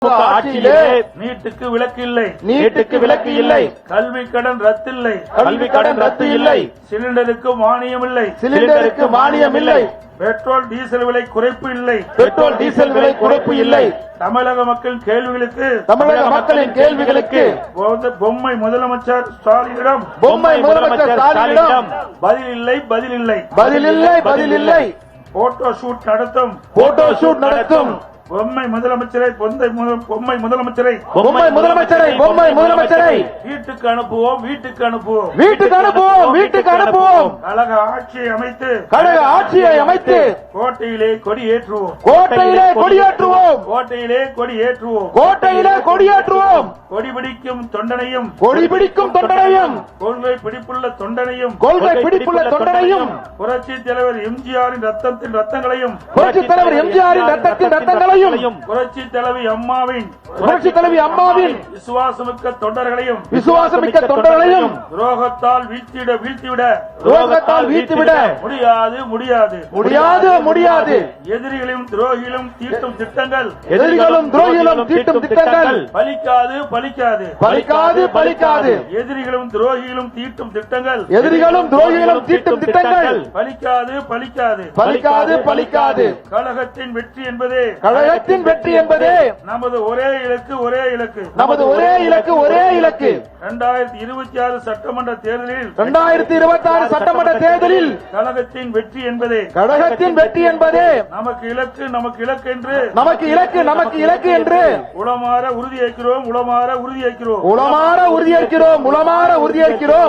ஆட்சியிலே நீட்டுக்கு விலக்கு இல்லை, நீட்டுக்கு விலக்கு இல்லை, கல்வி கடன் ரத்து இல்லை, கல்வி கடன் ரத்து இல்லை, சிலிண்டருக்கு மானியம் இல்லை, சிலிண்டருக்கு மானியம் இல்லை, பெட்ரோல் டீசல் விலை குறைப்பு இல்லை, பெட்ரோல் டீசல் விலை குறைப்பு இல்லை. தமிழக மக்களின் கேள்விகளுக்கு தமிழக மக்களின் கேள்விகளுக்கு பொம்மை முதலமைச்சர் ஸ்டாலினிடம் பதில் இல்லை, பதில் இல்லை, பதில் இல்லை, பதில் இல்லை. போட்டோ ஷூட் நடத்தும், போட்டோ ஷூட் நடத்தும் பொம்மை முதலமைச்சரை பொம்மை முதலமைச்சரை பொம்மை முதலமைச்சரை பொம்மை முதலமைச்சரை வீட்டுக்கு அனுப்புவோம், வீட்டுக்கு அனுப்புவோம், வீட்டுக்கு அனுப்புவோம், வீட்டுக்கு அனுப்புவோம். கழக ஆட்சியை அமைத்து, கழக ஆட்சியை அமைத்து கோட்டையிலே கொடி ஏற்றுவோம், கோட்டையிலே கொடியேற்றுவோம், கோட்டையிலே கொடி ஏற்றுவோம், கோட்டையிலே கொடியேற்றுவோம். கொடி பிடிக்கும் தொண்டனையும், கொடி பிடிக்கும் தொண்டனையும், கொள்கை பிடிப்புள்ள தொண்டனையும், கொள்கை பிடிப்புள்ள தொண்டனையும், புரட்சி தலைவர் எம்ஜிஆரின் ரத்தத்தின் ரத்தங்களையும், புரட்சி தலைவர் எம்ஜிஆரின் ரத்தத்தின் ரத்தங்களையும், புரட்சி தலைவி அம்மாவின், புரட்சி தலைவி அம்மாவின் விசுவாசமிக்க தொண்டர்களையும், விசுவாசமிக்க தொண்டர்களையும் துரோகத்தால் வீழ்த்திவிட துரோகத்தால் வீழ்த்திவிட முடியாது, முடியாது, முடியாது, முடியாது. எதிரிகளையும் துரோகிகளும் தீட்டும் திட்டங்கள், எதிரிகளும் துரோகிகளும் தீட்டும் திட்டங்கள் பலிக்காது, பலிக்காது, பலிக்காது, பலிக்காது. எதிரிகளும் துரோகிகளும் தீட்டும் திட்டங்கள், எதிரிகளும் துரோகிகளும் தீட்டும் திட்டங்கள் பலிக்காது, பலிக்காது, பலிக்காது, பலிக்காது. கழகத்தின் வெற்றி என்பதே, கழகத்தின் வெற்றி என்பதே நமது ஒரே இலக்கு, ஒரே இலக்கு, நமது ஒரே இலக்கு, ஒரே இலக்கு. 2026 சட்டமன்ற தேர்தலில் 2026 சட்டமன்ற தேர்தலில் கழகத்தின் வெற்றி என்பதே, கழகத்தின் வெற்றி என்பதே நமக்கு இலக்கு, நமக்கு இலக்கு என்று, நமக்கு இலக்கு, நமக்கு இலக்கு என்று உளமாற உறுதியேற்கிறோம், உளமாற உறுதியேற்கிறோம். உளமாற உறுதியேற்கிறோம், உளமாற உறுதியேற்கிறோம்.